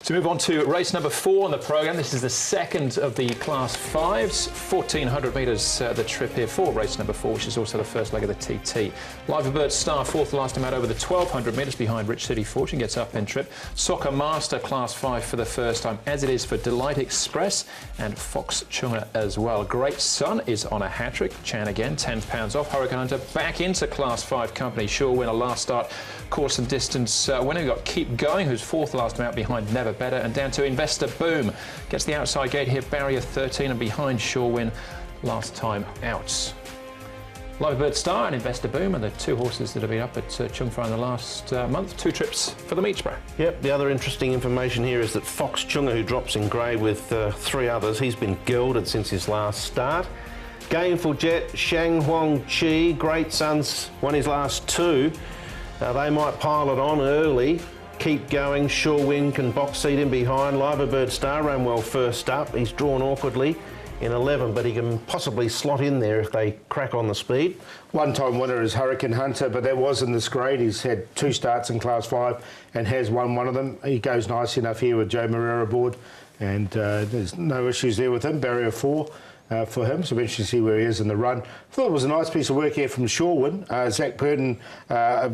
So move on to race number 4 on the programme. This is the second of the Class 5s, 1,400 metres the trip here for race number 4, which is also the first leg of the TT. Live Bird Star, fourth last time out over the 1,200 metres behind Rich City Fortune, gets up in trip. Soccer Master Class 5 for the first time, as it is for Delight Express and Fox Chunga as well. Great Sun is on a hat-trick. Chan again, £10 off. Hurricane Hunter back into Class 5 company. Sure winner last start, course and distance winner. We've got Keep Going, who's fourth last time out behind Never Better, and down to Investor Boom. Gets the outside gate here, barrier 13, and behind Sure Win last time out. Live Bird Star and Investor Boom are the two horses that have been up at Chung Fai in the last month. 2 trips for the meat spray. Yep, the other interesting information here is that Fox Chunga, who drops in grey with 3 others, he's been gelded since his last start. Gainful Jet, Shang Huang Chi, Great Sons won his last 2. They might pile it on early. Keep Going, Sure Win can box seat in behind. Live Bird Star ran well first up. He's drawn awkwardly in 11, but he can possibly slot in there if they crack on the speed. One-time winner is Hurricane Hunter, but that was in this grade. He's had 2 starts in Class 5 and has won one of them. He goes nice enough here with Joe Moreira aboard, and there's no issues there with him. Barrier 4. For him, so we'll actually see where he is in the run. I thought it was a nice piece of work here from Shorewin. Zach Purden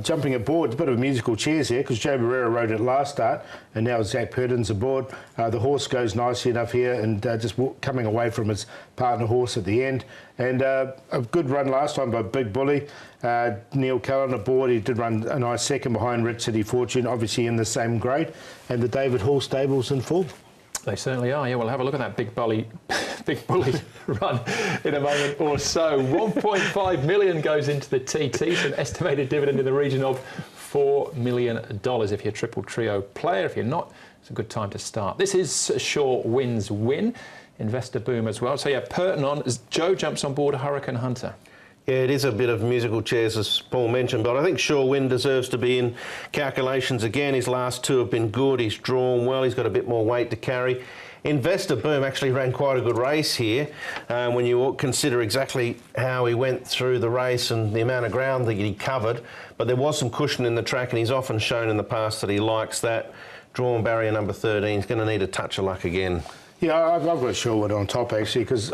jumping aboard. It's a bit of a musical chairs here because Joe Moreira rode it last start, and now Zach Purden's aboard. The horse goes nicely enough here and just coming away from his partner horse at the end. And a good run last time by Big Bully. Neil Cullen aboard. He did run a nice second behind Rich City Fortune, obviously in the same grade. And the David Hall stables in full. They certainly are. Yeah, we'll have a look at that Big Bully run in a moment or so. 1.5 million goes into the TT, so an estimated dividend in the region of $4 million if you're a triple trio player. If you're not, it's a good time to start. This is Sure Win's win. Investor Boom as well. So yeah, Purton on as Joe jumps on board Hurricane Hunter. Yeah, it is a bit of musical chairs, as Paul mentioned, but I think Sure Win deserves to be in calculations again. His last 2 have been good. He's drawn well. He's got a bit more weight to carry. Investor Boom actually ran quite a good race here when you consider exactly how he went through the race and the amount of ground that he covered. But there was some cushion in the track, and he's often shown in the past that he likes that. Drawn barrier number 13. He's going to need a touch of luck again. Yeah, I've got Sherwood on top actually, because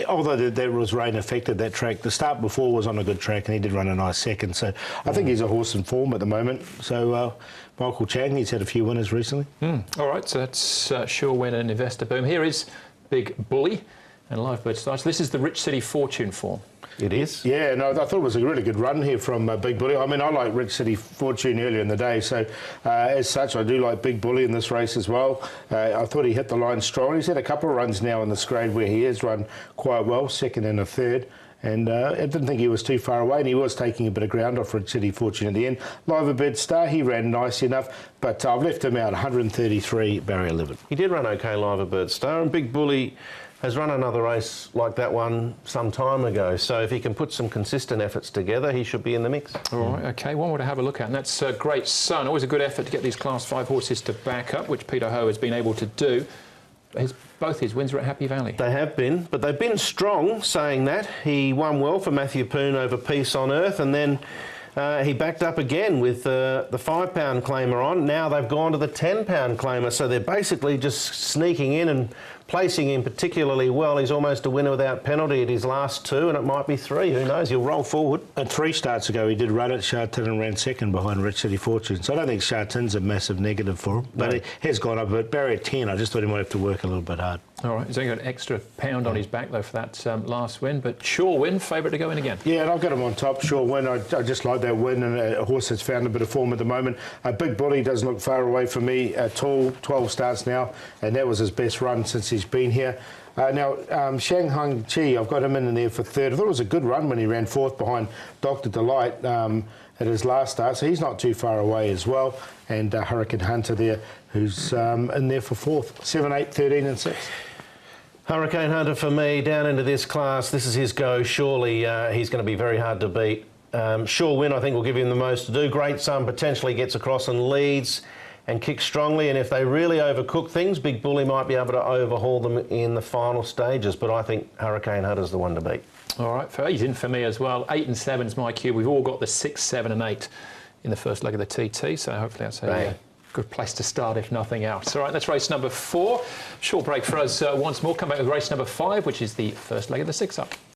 although there was rain affected that track, the start before was on a good track and he did run a nice second. So I think he's a horse in form at the moment. So Michael Chang, he's had a few winners recently. All right, so that's Sure Win and Investor Boom. Here is Big Bully and Live Bird Star. So this is the Rich City Fortune form. It is? Yeah, no, I thought it was a really good run here from Big Bully. I mean, I like Rich City Fortune earlier in the day, so as such, I do like Big Bully in this race as well. I thought he hit the line strong. He's had a couple of runs now in this grade where he has run quite well, second and a third. And I didn't think he was too far away, and he was taking a bit of ground off Rich City Fortune at the end. Live Bird Star, he ran nice enough, but I've left him out 133, barrier 11. He did run okay, Live Bird Star, and Big Bully has run another race like that one some time ago. So if he can put some consistent efforts together, he should be in the mix. All right, OK, one more to have a look at, and that's Great Sun. Always a good effort to get these Class 5 horses to back up, which Peter Ho has been able to do. Both his wins are at Happy Valley. They have been, but they've been strong, saying that. He won well for Matthew Poon over Peace on Earth, and then he backed up again with the £5 claimer on. Now they've gone to the £10 claimer, so they're basically just sneaking in and placing him particularly well. He's almost a winner without penalty at his last 2, and it might be 3. Who knows? He'll roll forward. And 3 starts ago, he did run at Sha Tin and ran second behind Rich City Fortune. So I don't think Sha Tin's a massive negative for him, but he has gone up a bit. Barrier 10, I just thought he might have to work a little bit hard. All right, he's only got an extra £1 on his back, though, for that last win. But Sure Win, favourite to go in again. Yeah, and I've got him on top. Sure Win. I just like that win, and a horse that's found a bit of form at the moment. Big Bully doesn't look far away from me at all. 12 starts now, and that was his best run since he's been here. Now, Shang Hung Chi, I've got him in there for third. I thought it was a good run when he ran fourth behind Dr. Delight at his last start, so he's not too far away as well. And Hurricane Hunter there, who's in there for fourth. 7, 8, 13 and 6. Hurricane Hunter for me, down into this class. This is his go. Surely he's going to be very hard to beat. Sure Win, I think, will give him the most to do. Great Sun potentially gets across and leads and kicks strongly, and if they really overcook things, Big Bully might be able to overhaul them in the final stages, but I think Hurricane Hunter's the one to beat. All right, he's in for me as well. 8 and 7's my cue. We've all got the 6, 7 and 8 in the first leg of the TT, so hopefully that's a good place to start, if nothing else. All right, that's race number 4. Short break for us once more. Come back with race number 5, which is the first leg of the 6-up.